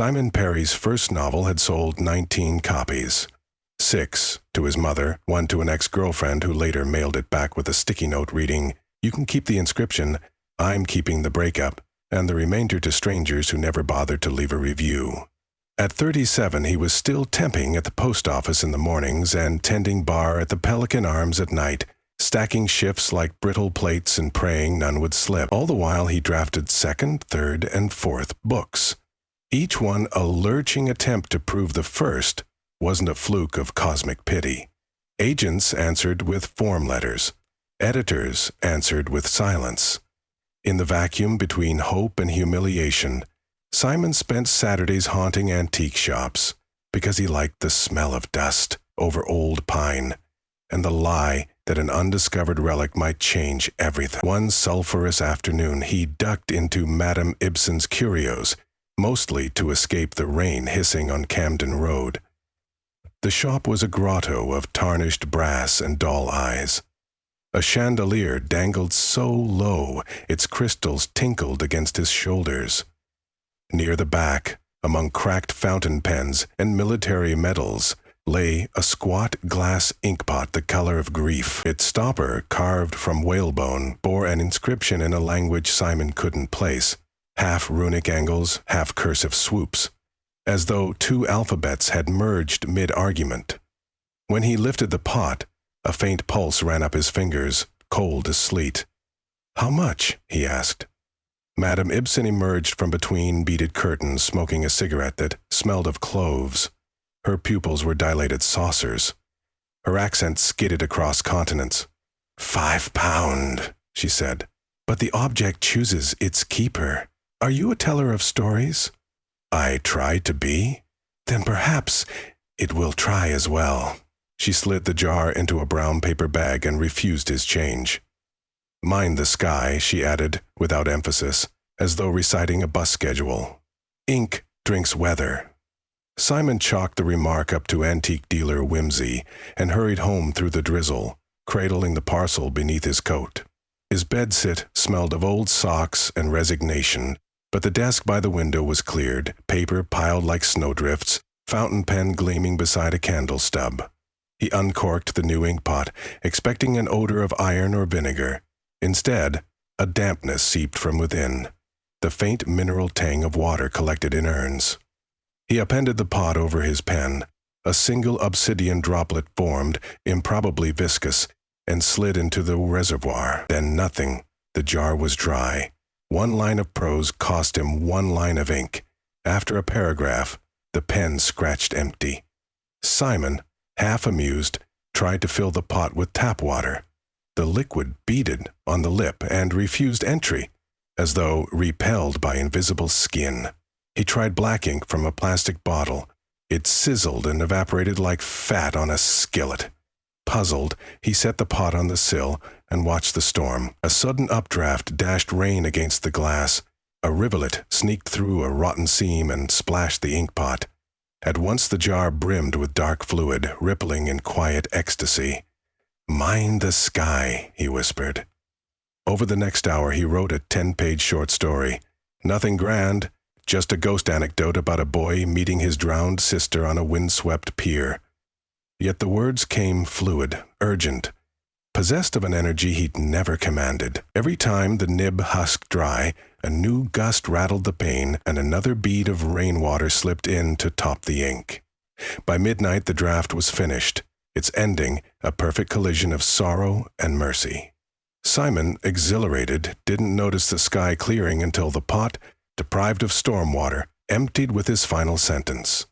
Simon Perry's first novel had sold 19 copies. 6 to his mother, 1 to an ex-girlfriend who later mailed it back with a sticky note reading, "You can keep the inscription, I'm keeping the breakup," and the remainder to strangers who never bothered to leave a review. At 37, he was still temping at the post office in the mornings and tending bar at the Pelican Arms at night, stacking shifts like brittle plates and praying none would slip. All the while he drafted second, third, and fourth books, each one a lurching attempt to prove the first wasn't a fluke of cosmic pity. Agents answered with form letters. Editors answered with silence. In the vacuum between hope and humiliation, Simon spent Saturdays haunting antique shops because he liked the smell of dust over old pine and the lie that an undiscovered relic might change everything. One sulphurous afternoon, he ducked into Madame Ibsen's curios, mostly to escape the rain hissing on Camden Road. The shop was a grotto of tarnished brass and doll eyes. A chandelier dangled so low its crystals tinkled against his shoulders. Near the back, among cracked fountain pens and military medals, lay a squat glass inkpot the color of grief. Its stopper, carved from whalebone, bore an inscription in a language Simon couldn't place, half runic angles, half cursive swoops, as though two alphabets had merged mid-argument. When he lifted the pot, a faint pulse ran up his fingers, cold as sleet. "How much?" he asked. Madame Ibsen emerged from between beaded curtains, smoking a cigarette that smelled of cloves. Her pupils were dilated saucers. Her accent skidded across continents. £5, she said. "But the object chooses its keeper. Are you a teller of stories?" "I try to be." "Then perhaps it will try as well." She slid the jar into a brown paper bag and refused his change. "Mind the sky," she added, without emphasis, as though reciting a bus schedule. "Ink drinks weather." Simon chalked the remark up to antique dealer whimsy and hurried home through the drizzle, cradling the parcel beneath his coat. His bedsit smelled of old socks and resignation, but the desk by the window was cleared, paper piled like snowdrifts, fountain pen gleaming beside a candle stub. He uncorked the new inkpot, expecting an odor of iron or vinegar. Instead, a dampness seeped from within, the faint mineral tang of water collected in urns. He appended the pot over his pen. A single obsidian droplet formed, improbably viscous, and slid into the reservoir. Then nothing. The jar was dry. One line of prose cost him 1 line of ink. After a paragraph, the pen scratched empty. Simon, half amused, tried to fill the pot with tap water. The liquid beaded on the lip and refused entry, as though repelled by invisible skin. He tried black ink from a plastic bottle. It sizzled and evaporated like fat on a skillet. Puzzled, he set the pot on the sill and watched the storm. A sudden updraft dashed rain against the glass. A rivulet sneaked through a rotten seam and splashed the inkpot. At once the jar brimmed with dark fluid, rippling in quiet ecstasy. "Mind the sky," he whispered. Over the next hour he wrote a 10-page short story. Nothing grand, just a ghost anecdote about a boy meeting his drowned sister on a windswept pier. Yet the words came fluid, urgent, possessed of an energy he'd never commanded. Every time the nib husked dry, a new gust rattled the pane, and another bead of rainwater slipped in to top the ink. By midnight the draft was finished, its ending a perfect collision of sorrow and mercy. Simon, exhilarated, didn't notice the sky clearing until the pot, deprived of storm water, emptied with his final sentence.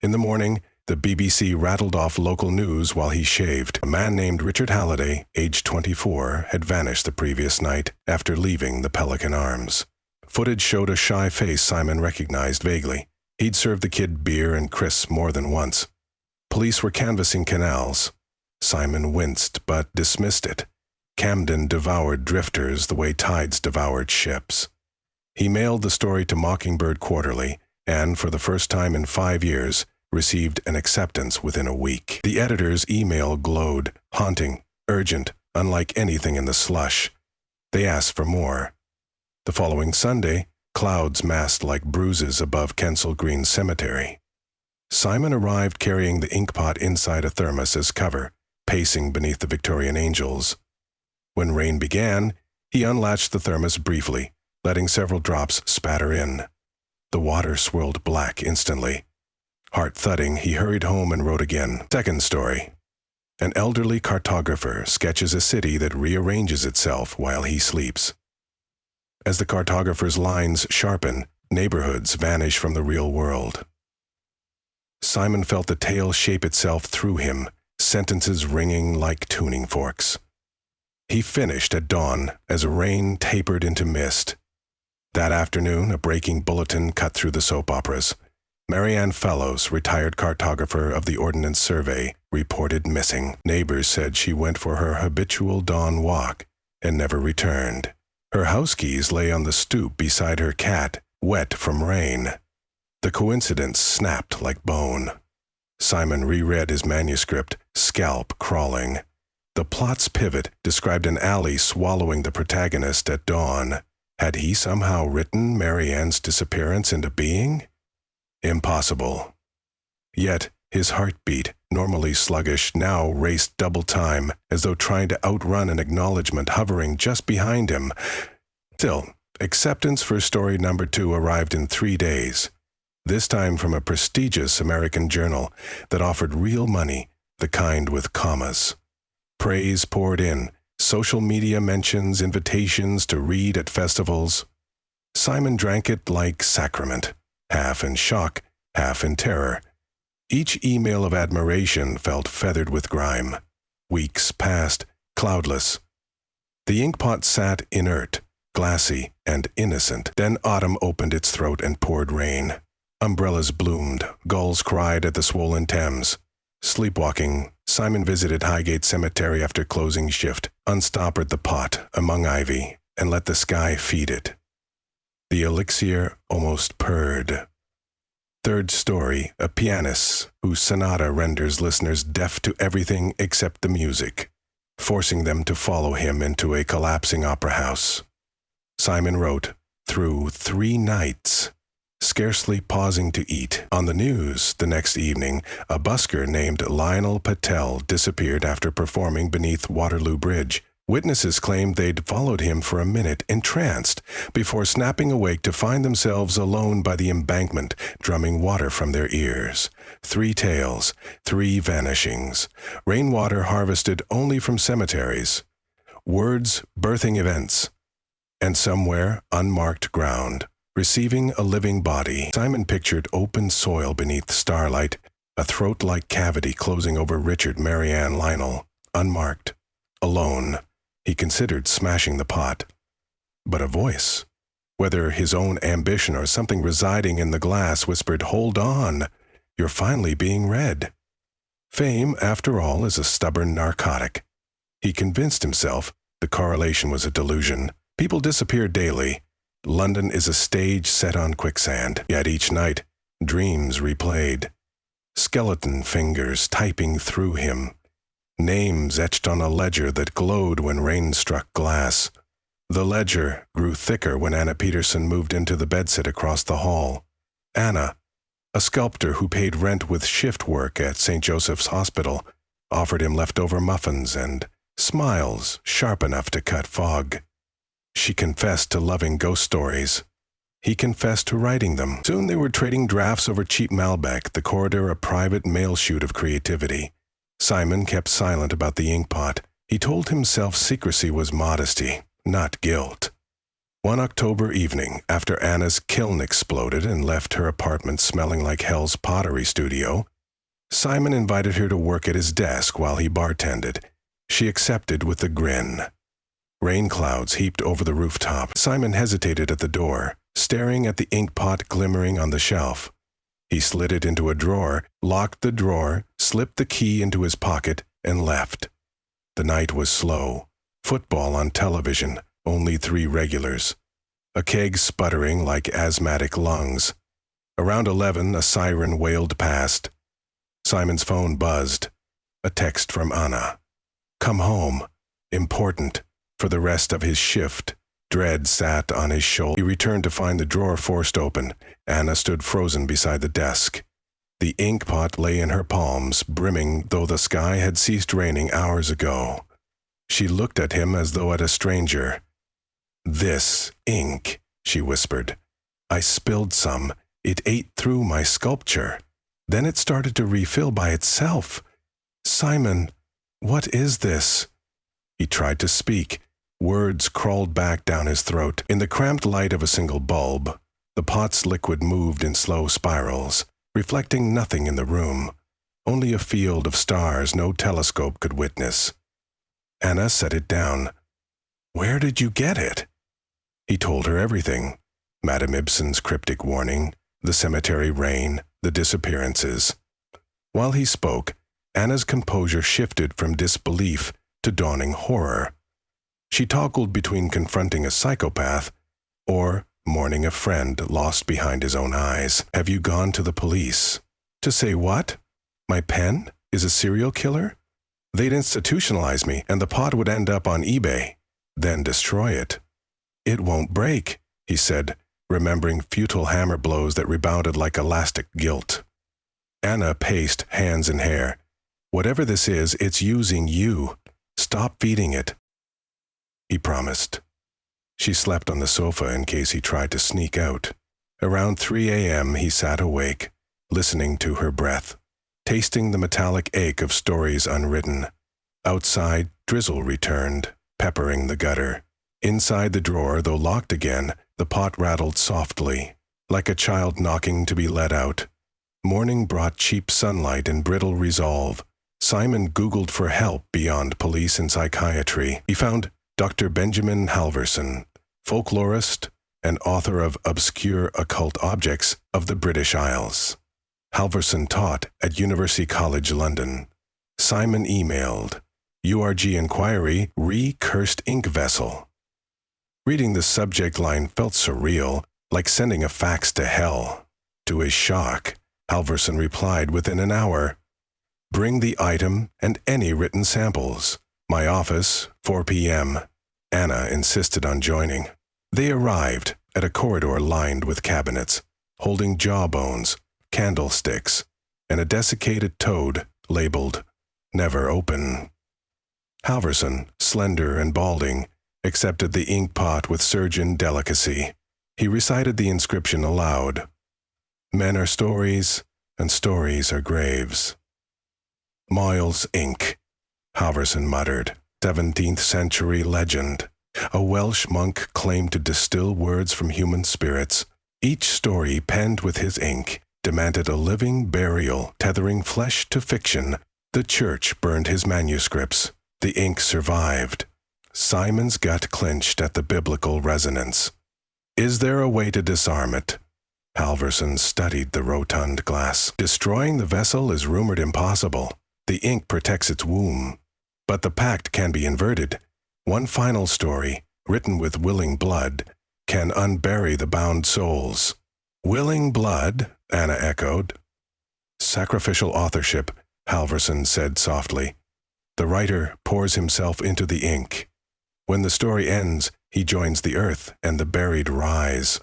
In the morning, the BBC rattled off local news while he shaved. A man named Richard Halliday, aged 24, had vanished the previous night after leaving the Pelican Arms. Footage showed a shy face Simon recognized vaguely. He'd served the kid beer and crisps more than once. Police were canvassing canals. Simon winced but dismissed it. Camden devoured drifters the way tides devoured ships. He mailed the story to Mockingbird Quarterly, and for the first time in 5 years, received an acceptance within a week. The editor's email glowed, haunting, urgent, unlike anything in the slush. They asked for more. The following Sunday, clouds massed like bruises above Kensal Green Cemetery. Simon arrived carrying the inkpot inside a thermos as cover, pacing beneath the Victorian angels. When rain began, he unlatched the thermos briefly, letting several drops spatter in. The water swirled black instantly. Heart thudding, he hurried home and wrote again. Second story. An elderly cartographer sketches a city that rearranges itself while he sleeps. As the cartographer's lines sharpen, neighborhoods vanish from the real world. Simon felt the tale shape itself through him, sentences ringing like tuning forks. He finished at dawn as rain tapered into mist. That afternoon, a breaking bulletin cut through the soap operas. Marianne Fellows, retired cartographer of the Ordnance Survey, reported missing. Neighbors said she went for her habitual dawn walk and never returned. Her house keys lay on the stoop beside her cat, wet from rain. The coincidence snapped like bone. Simon reread his manuscript, scalp crawling. The plot's pivot described an alley swallowing the protagonist at dawn. Had he somehow written Marianne's disappearance into being? Impossible. Yet, his heartbeat, normally sluggish, now raced double time, as though trying to outrun an acknowledgement hovering just behind him. Still, acceptance for story number 2 arrived in 3 days, this time from a prestigious American journal that offered real money, the kind with commas. Praise poured in, social media mentions, invitations to read at festivals. Simon drank it like sacrament, half in shock, half in terror. Each email of admiration felt feathered with grime. Weeks passed, cloudless. The inkpot sat inert, glassy, and innocent. Then autumn opened its throat and poured rain. Umbrellas bloomed, gulls cried at the swollen Thames. Sleepwalking, Simon visited Highgate Cemetery after closing shift, unstoppered the pot among ivy, and let the sky feed it. The elixir almost purred. Third story, a pianist whose sonata renders listeners deaf to everything except the music, forcing them to follow him into a collapsing opera house. Simon wrote through 3 nights, scarcely pausing to eat. On the news the next evening, a busker named Lionel Patel disappeared after performing beneath Waterloo Bridge. Witnesses claimed they'd followed him for a minute, entranced, before snapping awake to find themselves alone by the embankment, drumming water from their ears. 3 tales, 3 vanishings. Rainwater harvested only from cemeteries. Words birthing events. And somewhere, unmarked ground, receiving a living body. Simon pictured open soil beneath starlight, a throat-like cavity closing over Richard, Marianne, Lionel, unmarked, alone. He considered smashing the pot. But a voice, whether his own ambition or something residing in the glass, whispered, "Hold on, you're finally being read." Fame, after all, is a stubborn narcotic. He convinced himself the correlation was a delusion. People disappear daily. London is a stage set on quicksand, yet each night, dreams replayed. Skeleton fingers typing through him. Names etched on a ledger that glowed when rain struck glass. The ledger grew thicker when Anna Peterson moved into the bedsit across the hall. Anna, a sculptor who paid rent with shift work at St. Joseph's Hospital, offered him leftover muffins and smiles sharp enough to cut fog. She confessed to loving ghost stories. He confessed to writing them. Soon they were trading drafts over cheap Malbec, the corridor a private mail chute of creativity. Simon kept silent about the inkpot. He told himself secrecy was modesty, not guilt. One October evening, after Anna's kiln exploded and left her apartment smelling like Hell's Pottery Studio, Simon invited her to work at his desk while he bartended. She accepted with a grin. Rain clouds heaped over the rooftop. Simon hesitated at the door, staring at the inkpot glimmering on the shelf. He slid it into a drawer, locked the drawer, slipped the key into his pocket, and left. The night was slow. Football on television, only 3 regulars. A keg sputtering like asthmatic lungs. Around 11, a siren wailed past. Simon's phone buzzed. A text from Anna. Come home. Important. For the rest of his shift. Dread sat on his shoulder. He returned to find the drawer forced open. Anna stood frozen beside the desk. The ink pot lay in her palms, brimming though the sky had ceased raining hours ago. She looked at him as though at a stranger. "This ink," she whispered. "I spilled some. It ate through my sculpture. Then it started to refill by itself. Simon, what is this?" He tried to speak. Words crawled back down his throat. In the cramped light of a single bulb, the pot's liquid moved in slow spirals, reflecting nothing in the room, only a field of stars no telescope could witness. Anna set it down. "Where did you get it?" He told her everything. Madame Ibsen's cryptic warning, the cemetery rain, the disappearances. While he spoke, Anna's composure shifted from disbelief to dawning horror. She toggled between confronting a psychopath or mourning a friend lost behind his own eyes. "Have you gone to the police?" "To say what? My pen is a serial killer? They'd institutionalize me, and the pot would end up on eBay, then destroy it." "It won't break," he said, remembering futile hammer blows that rebounded like elastic guilt. Anna paced, hands in hair. "Whatever this is, it's using you. Stop feeding it." He promised. She slept on the sofa in case he tried to sneak out. Around 3 a.m. he sat awake, listening to her breath, tasting the metallic ache of stories unwritten. Outside, drizzle returned, peppering the gutter. Inside the drawer, though locked again, the pot rattled softly, like a child knocking to be let out. Morning brought cheap sunlight and brittle resolve. Simon Googled for help beyond police and psychiatry. He found Dr. Benjamin Halverson, folklorist and author of Obscure Occult Objects of the British Isles. Halverson taught at University College London. Simon emailed, "URG inquiry, re-cursed ink vessel." Reading the subject line felt surreal, like sending a fax to hell. To his shock, Halverson replied within an hour, "Bring the item and any written samples. My office, 4 p.m. Anna insisted on joining. They arrived at a corridor lined with cabinets, holding jawbones, candlesticks, and a desiccated toad labeled, "Never open." Halverson, slender and balding, accepted the ink pot with surgeon delicacy. He recited the inscription aloud. "Men are stories, and stories are graves." "Moyle's ink," Halverson muttered. 17th century legend. A Welsh monk claimed to distill words from human spirits. Each story penned with his ink demanded a living burial, tethering flesh to fiction. The church burned his manuscripts. The ink survived. Simon's gut clenched at the biblical resonance. Is there a way to disarm it? Halverson studied the rotund glass. Destroying the vessel is rumored impossible. The ink protects its womb. But the pact can be inverted. One final story, written with willing blood, can unbury the bound souls. "Willing blood?" Anna echoed. "Sacrificial authorship," Halverson said softly. "The writer pours himself into the ink. When the story ends, he joins the earth and the buried rise."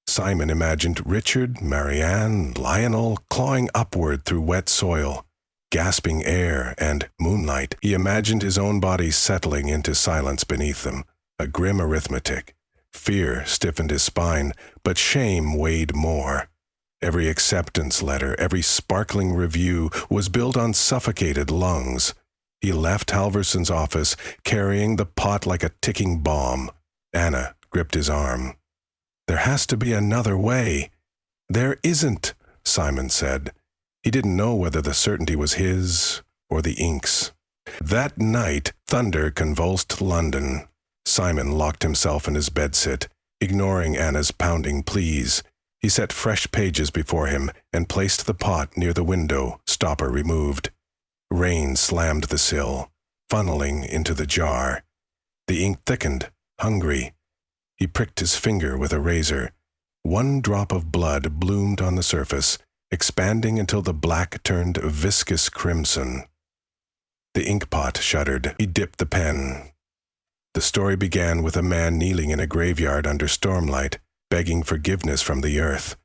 Simon imagined Richard, Marianne, Lionel clawing upward through wet soil, gasping air and moonlight. He imagined his own body settling into silence beneath them, a grim arithmetic. Fear stiffened his spine, but shame weighed more. Every acceptance letter, every sparkling review was built on suffocated lungs. He left Halverson's office, carrying the pot like a ticking bomb. Anna gripped his arm. "There has to be another way." "There isn't," Simon said. He didn't know whether the certainty was his or the ink's. That night, thunder convulsed London. Simon locked himself in his bedsit, ignoring Anna's pounding pleas. He set fresh pages before him and placed the pot near the window, stopper removed. Rain slammed the sill, funneling into the jar. The ink thickened, hungry. He pricked his finger with a razor. One drop of blood bloomed on the surface, expanding until the black turned viscous crimson. The ink pot shuddered. He dipped the pen. The story began with a man kneeling in a graveyard under stormlight, begging forgiveness from the earth.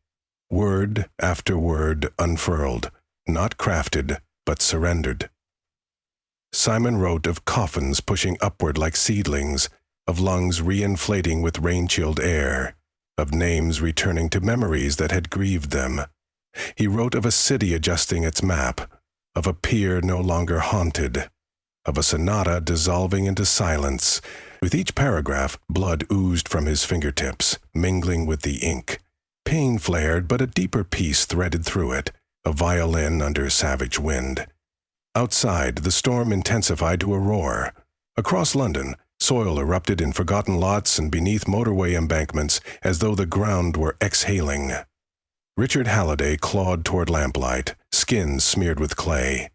Word after word unfurled, not crafted, but surrendered. Simon wrote of coffins pushing upward like seedlings, of lungs re-inflating with rain-chilled air, of names returning to memories that had grieved them. He wrote of a city adjusting its map, of a pier no longer haunted, of a sonata dissolving into silence. With each paragraph, blood oozed from his fingertips, mingling with the ink. Pain flared, but a deeper peace threaded through it, a violin under savage wind. Outside, the storm intensified to a roar. Across London, soil erupted in forgotten lots and beneath motorway embankments as though the ground were exhaling. Richard Halliday clawed toward lamplight, skin smeared with clay.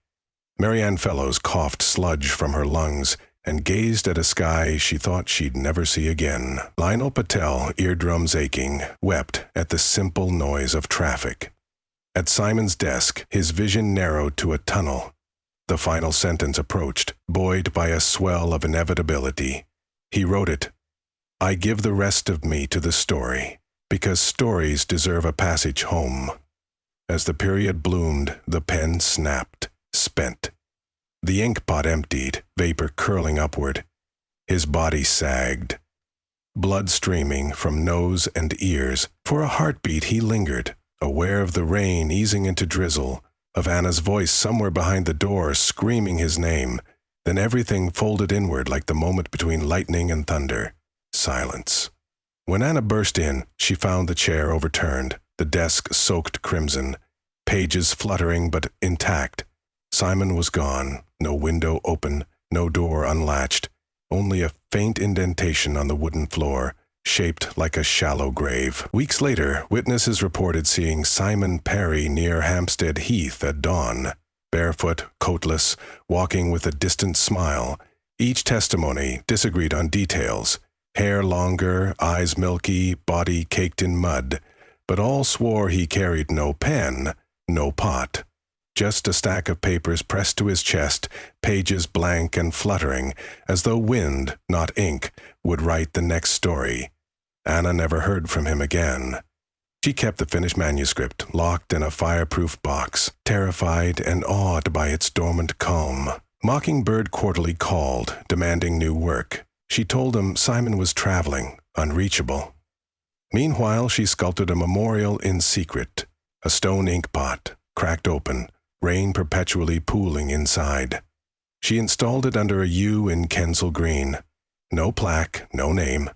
Marianne Fellows coughed sludge from her lungs and gazed at a sky she thought she'd never see again. Lionel Patel, eardrums aching, wept at the simple noise of traffic. At Simon's desk, his vision narrowed to a tunnel. The final sentence approached, buoyed by a swell of inevitability. He wrote it, "I give the rest of me to the story, because stories deserve a passage home." As the period bloomed, the pen snapped, spent. The ink pot emptied, vapor curling upward. His body sagged. Blood streaming from nose and ears. For a heartbeat he lingered, aware of the rain easing into drizzle, of Anna's voice somewhere behind the door screaming his name. Then everything folded inward like the moment between lightning and thunder. Silence. When Anna burst in, she found the chair overturned, the desk soaked crimson, pages fluttering but intact. Simon was gone, no window open, no door unlatched, only a faint indentation on the wooden floor, shaped like a shallow grave. Weeks later, witnesses reported seeing Simon Perry near Hampstead Heath at dawn, barefoot, coatless, walking with a distant smile. Each testimony disagreed on details. Hair longer, eyes milky, body caked in mud, but all swore he carried no pen, no pot. Just a stack of papers pressed to his chest, pages blank and fluttering, as though wind, not ink, would write the next story. Anna never heard from him again. She kept the finished manuscript, locked in a fireproof box, terrified and awed by its dormant calm. Mockingbird Quarterly called, demanding new work. She told him Simon was traveling, unreachable. Meanwhile, she sculpted a memorial in secret, a stone ink pot, cracked open, rain perpetually pooling inside. She installed it under a yew in Kensal Green. No plaque, no name.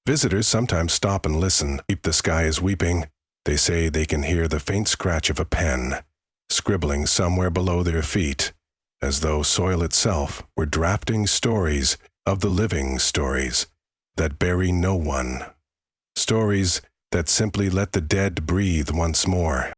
Visitors sometimes stop and listen. Keep the sky is weeping. They say they can hear the faint scratch of a pen, scribbling somewhere below their feet, as though soil itself were drafting stories of the living stories that bury no one. Stories that simply let the dead breathe once more.